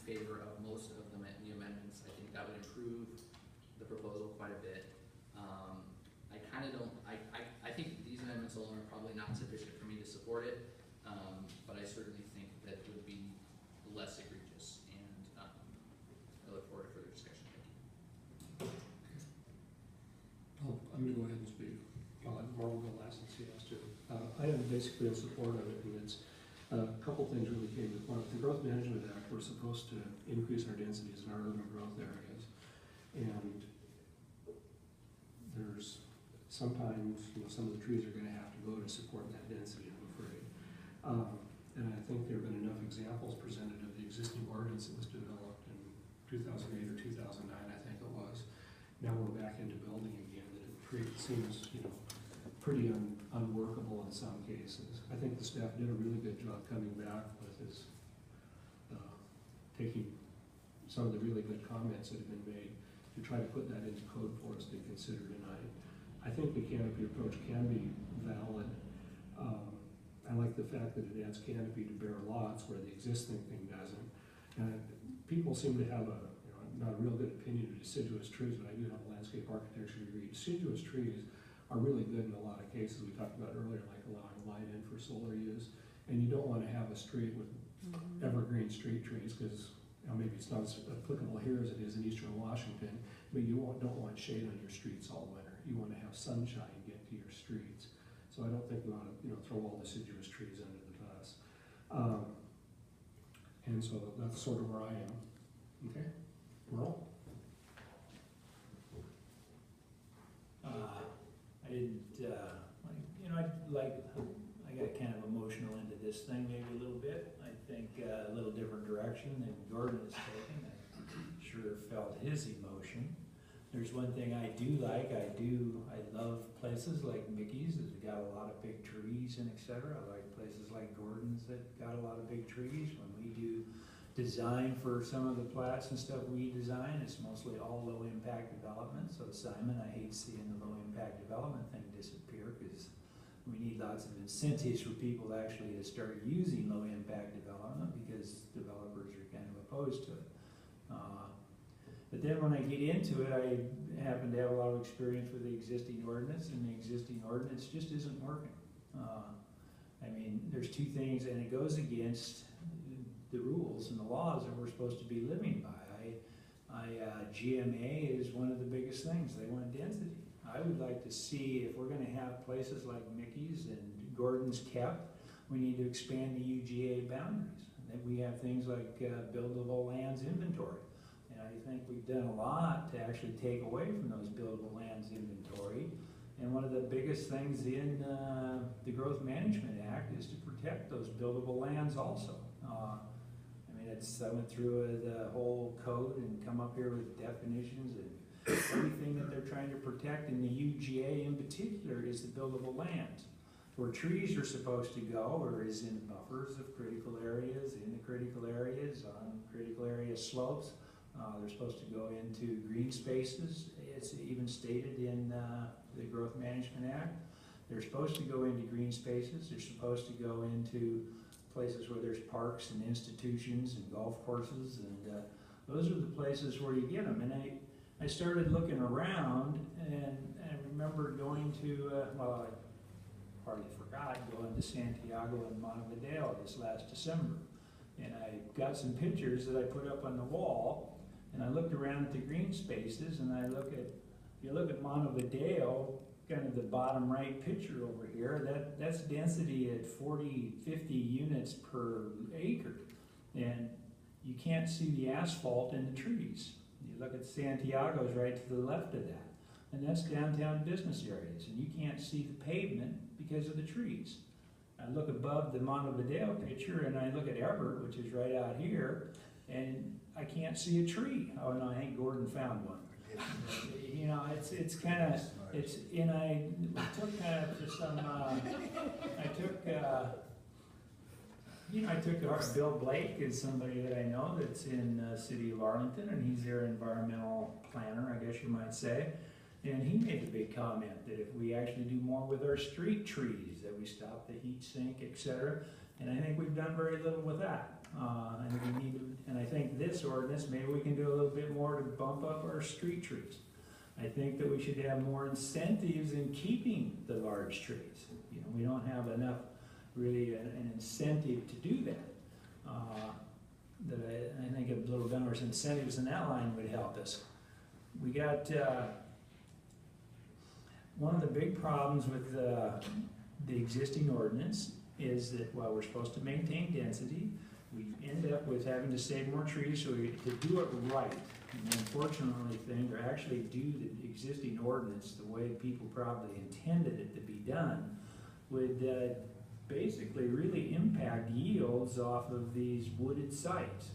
favor of most of the amendments. I think that would improve the proposal quite a bit. I kind of don't, I think these amendments alone are probably not sufficient for me to support it, but I certainly think that it would be less egregious, and I look forward to further discussion. Thank you. I'm going to go ahead and speak. I'll let Marl go last and see us too. I am basically in support of it, and it's a couple things really came to point. The Growth Management Act, we're supposed to increase our densities in our urban growth areas, and there's sometimes, some of the trees are going to have to go to support that density, I'm afraid. And I think there have been enough examples presented of the existing ordinance that was developed in 2008 or 2009, I think it was. Now we're back into building again, that it seems, pretty unworkable in some cases. I think the staff did a really good job coming back with his, taking some of the really good comments that have been made to try to put that into code for us to consider tonight. I think the canopy approach can be valid. I like the fact that it adds canopy to bare lots where the existing thing doesn't. And people seem to have not a real good opinion of deciduous trees, but I do have a landscape architecture degree. Deciduous trees are really good in a lot of cases. We talked about earlier, like allowing light in for solar use. And you don't want to have a street with evergreen street trees because maybe it's not as applicable here as it is in eastern Washington, but you don't want shade on your streets all winter. You want to have sunshine get to your streets. So I don't think we want to throw all deciduous trees under the bus. And so that's sort of where I am. Okay, Merle? I didn't, I got kind of emotional into this thing maybe a little bit. I think a little different direction than Gordon is taking. I sure felt his emotion. There's one thing I do like. I love places like Mickey's that's got a lot of big trees and etc. I like places like Gordon's that got a lot of big trees. When we do design for some of the plats and stuff we design, it's mostly all low impact development. So Simon, I hate seeing the low impact development thing disappear because we need lots of incentives for people to actually start using low impact development because developers are kind of opposed to it. But then when I get into it, I happen to have a lot of experience with the existing ordinance, and the existing ordinance just isn't working. I mean, there's two things, and it goes against the rules and the laws that we're supposed to be living by. GMA is one of the biggest things. They want density. I would like to see, if we're going to have places like Mickey's and Gordon's kept, we need to expand the UGA boundaries. That we have things like buildable lands inventory. And I think we've done a lot to actually take away from those buildable lands inventory. And one of the biggest things in the Growth Management Act is to protect those buildable lands also. I went through the whole code and come up here with definitions, and everything that they're trying to protect in the UGA in particular is the buildable lands. Where trees are supposed to go, or is in buffers of critical areas, in the critical areas, on critical area slopes. They're supposed to go into green spaces. It's even stated in the Growth Management Act. They're supposed to go into green spaces. They're supposed to go into places where there's parks and institutions and golf courses, and those are the places where you get them. And I started looking around, and I remember going to, I hardly forgot, going to Santiago and Montevideo this last December. And I got some pictures that I put up on the wall, and I looked around at the green spaces, and if you look at Montevideo, kind of the bottom right picture over here, that's density at 40, 50 units per acre. And you can't see the asphalt in the trees. You look at Santiago's right to the left of that. And that's downtown business areas, and you can't see the pavement because of the trees. I look above the Montevideo picture, and I look at Everett, which is right out here, and I can't see a tree. Oh no, I think Gordon found one. It's kind of, and I took kind of some, I took Bill Blake is somebody that I know that's in the city of Arlington, and he's their environmental planner, I guess you might say. And he made a big comment that if we actually do more with our street trees, that we stop the heat sink, etc., And I think we've done very little with that. And we need to, and I think this ordinance, maybe we can do a little bit more to bump up our street trees. I think that we should have more incentives in keeping the large trees. You know, we don't have enough, really, an incentive to do that. I think a little bit more incentives in that line would help us. We got, one of the big problems with the existing ordinance is that while we're supposed to maintain density, we end up with having to save more trees, so to do it right, and unfortunately, to actually do the existing ordinance the way people probably intended it to be done, would basically really impact yields off of these wooded sites.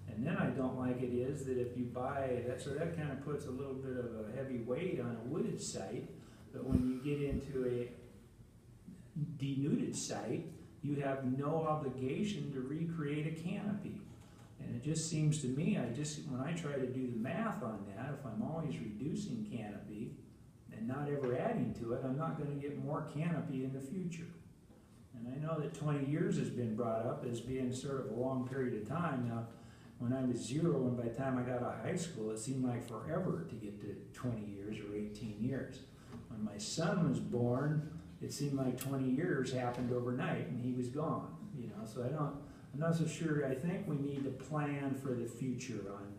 And then I don't like it is that if you buy, so that kind of puts a little bit of a heavy weight on a wooded site, but when you get into a denuded site, you have no obligation to recreate a canopy. And it just seems to me, when I try to do the math on that, if I'm always reducing canopy and not ever adding to it, I'm not going to get more canopy in the future. And I know that 20 years has been brought up as being sort of a long period of time. Now, when I was 0, and by the time I got out of high school, it seemed like forever to get to 20 years or 18 years. When my son was born, it seemed like 20 years happened overnight and he was gone, you know, so I'm not so sure. I think we need to plan for the future on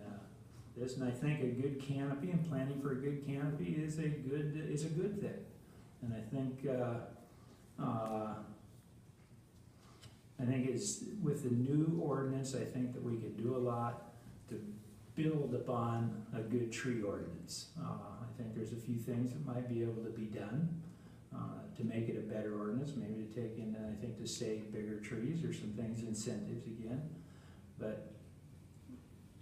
this, and I think a good canopy and planning for a good canopy is a good thing. And I think it's with the new ordinance, I think that we can do a lot to build upon a good tree ordinance. I think there's a few things that might be able to be done to make it a better ordinance, maybe to take in, I think, to save bigger trees or some things, incentives again. But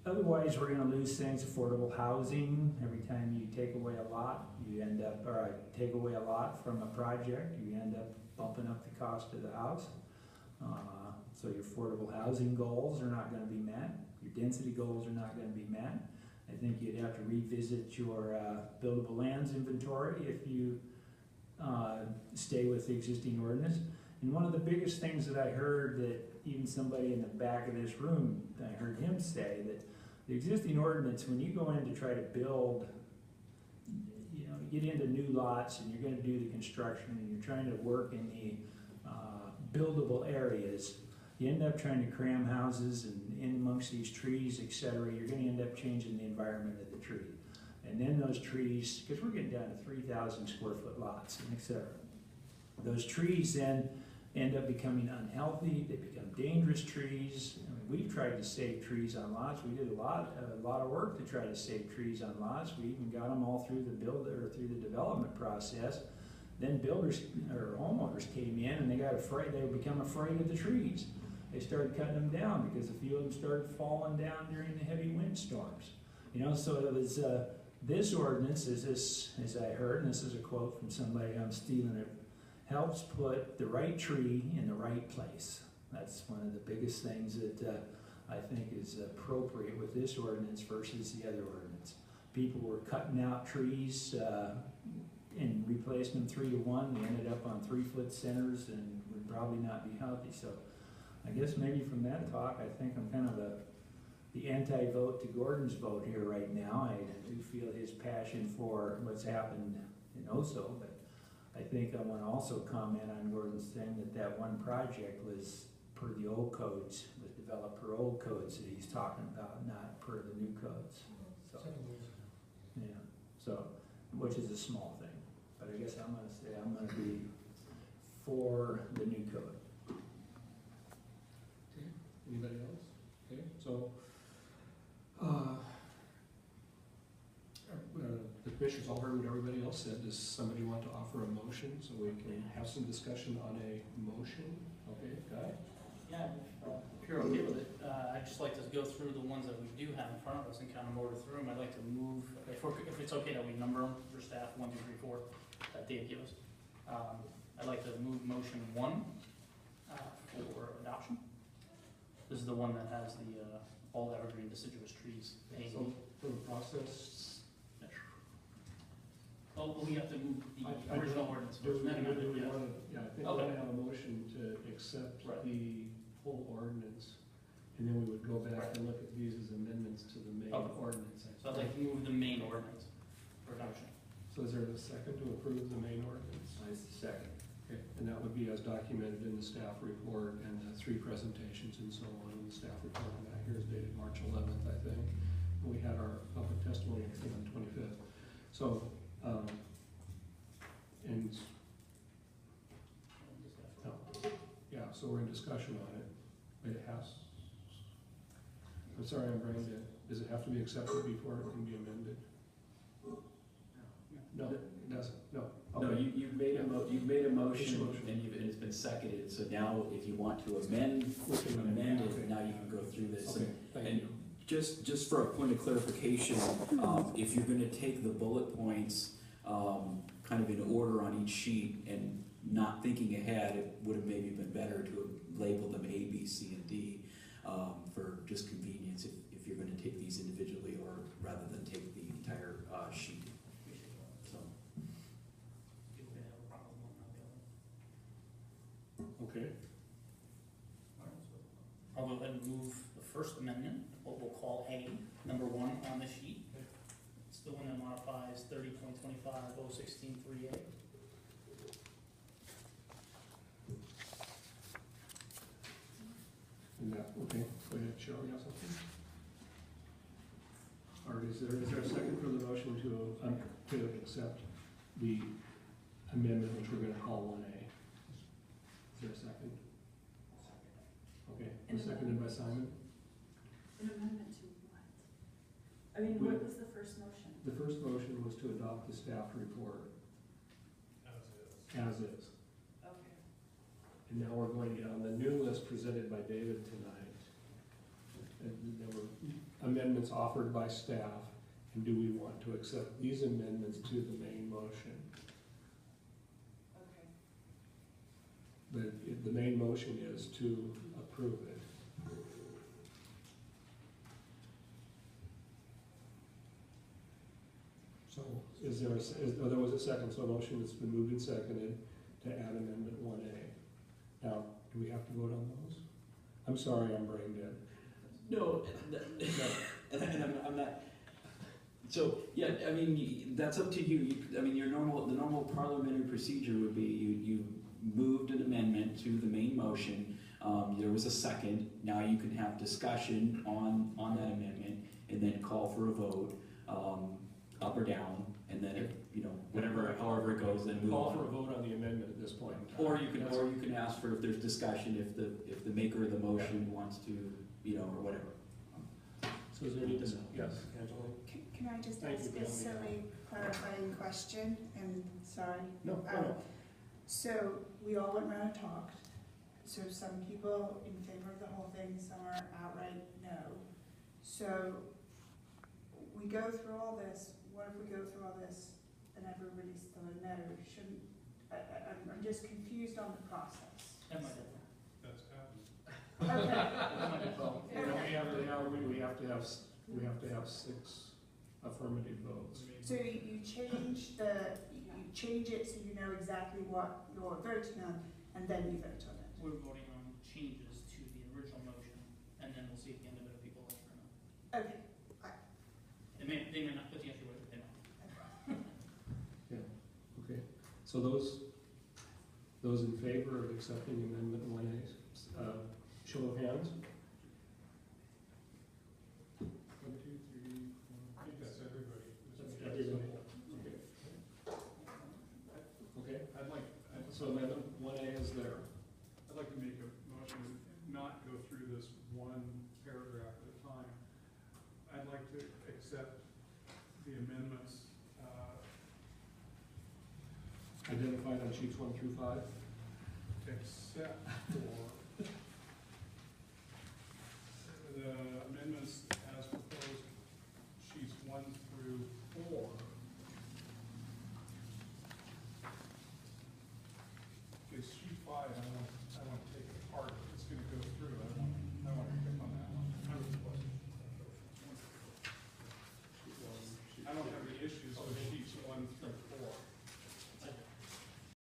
otherwise, we're going to lose things. Affordable housing, every time you take away a lot, you end up, or take away a lot from a project, you end up bumping up the cost of the house. So your affordable housing goals are not going to be met. Your density goals are not going to be met. I think you'd have to revisit your buildable lands inventory if you stay with the existing ordinance. And one of the biggest things that I heard that even somebody in the back of this room, I heard him say that the existing ordinance, when you go in to try to build, you know, you get into new lots and you're going to do the construction and you're trying to work in the buildable areas, you end up trying to cram houses and in amongst these trees, etc. You're going to end up changing the environment of the tree. And then those trees, because we're getting down to 3,000 square foot lots, and etc. Those trees then end up becoming unhealthy. They become dangerous trees. I mean, we've tried to save trees on lots. We did a lot of work to try to save trees on lots. We even got them all through the development process. Then builders or homeowners came in and they got afraid. They would become afraid of the trees. They started cutting them down because a few of them started falling down during the heavy windstorms. You know, so it was. This ordinance is this, as I heard, and this is a quote from somebody, I'm stealing it, helps put the right tree in the right place. That's one of the biggest things that I think is appropriate with this ordinance versus the other ordinance. People were cutting out trees and replacing them 3 to 1. They ended up on 3-foot centers and would probably not be healthy. So I guess maybe from that talk, I think I'm kind of the anti-vote to Gordon's vote here right now. I do feel his passion for what's happened in Oso, but I think I want to also comment on Gordon's thing that one project was per the old codes, was developed per old codes that he's talking about, not per the new codes. So, yeah, so, which is a small thing, but I guess I'm going to say I'm going to be for the new code. Okay, anybody else? Okay, so the commissioners all heard what everybody else said. Does somebody want to offer a motion so we can have some discussion on a motion? Okay, Guy? Yeah, if you're okay with it, I'd just like to go through the ones that we do have in front of us and kind of motor through them. I'd like to move, if it's okay that we number them for staff, 1, 2, 3, 4, that Dave gave us. I'd like to move motion 1 for adoption. This is the one that has the all evergreen deciduous trees. So for the process, Oh, we have to move the I original ordinance first. do we then amend it, really yeah. want to, yeah, I think want to have a motion to accept Right. the full ordinance, and then we would go back and look at these as amendments to the main Okay. ordinance. So I'd like to move the main ordinance for adoption. So is there a second to approve the main ordinance? I second. Okay, and that would be as documented in the staff report and the 3 presentations and so on in the staff report. And that here is dated March 11th, I think. We had our public testimony, I think, on the 25th. So, and, no, yeah, so we're in discussion on it. But it has, I'm sorry, I'm brain dead. Does it have to be accepted before it can be amended? No, it doesn't, no. No, Okay. you've made a motion Motion. and it's been seconded, so now if you want to amend We can it, okay. now you can go through this. Okay, thank And you. just for a point of clarification, if you're gonna take the bullet points, kind of in order on each sheet and not thinking ahead, it would have maybe been better to have labeled them A, B, C, and D, for just convenience, if you're gonna take these individually or rather than take the entire, sheet, so. People can have a problem with not the other. Okay, I'll go ahead and move the First Amendment, what we'll call A, number 1 on the sheet. It's the one that modifies 30.25 016(3)A. and that, okay, go ahead, Cheryl, you have something? All right, is there a second for the motion to accept the amendment, which we're gonna call 1A? Is there a second? Okay, and seconded by Simon? An amendment to what? I mean, what was the first motion? The first motion was to adopt the staff report as is. Okay. And now we're going down the new list presented by David tonight. And there were amendments offered by staff, and do we want to accept these amendments to the main motion? Okay. The main motion is to approve it. So is there, there was a second, so a motion that's been moved and seconded to add amendment 1A. Now, do we have to vote on those? I'm sorry, I'm brain dead. No, and I'm not, so, yeah, I mean, that's up to you. I mean, the normal parliamentary procedure would be you moved an amendment to the main motion, there was a second, now you can have discussion on that amendment, and then call for a vote, up or down, and then if, whatever, however it goes, then move Call on. for a vote on the amendment at this point in time. Or you can ask for if there's discussion, if the maker of the motion wants to, or whatever. So is there any, yes, Angela? Can I just Thank ask you, a Bill. silly clarifying question? And sorry. No, So we all went around and talked. So some people in favor of the whole thing, some are outright no. So we go through all this. What if we go through all this and everybody's still a no? Shouldn't, I'm just confused on the process. That might have. That's happened. Okay. That might have well. We have to have 6 affirmative votes. So you change it so you know exactly what you're voting on, and then you vote on it. We're voting on changes to the original motion, and then we'll see at the end of it if people like it or not. Okay. They may not, but the answer was they might. Okay, so those in favor of accepting amendment 1A, show of hands? 1, 2, 3, 4. I think that's everybody. That's everybody. Okay, so amendment 1A is there. I'd like to make a motion, not go through this one paragraph at a time. I'd like to accept the amendments, Identified on sheets 1 through 5. except for the amendments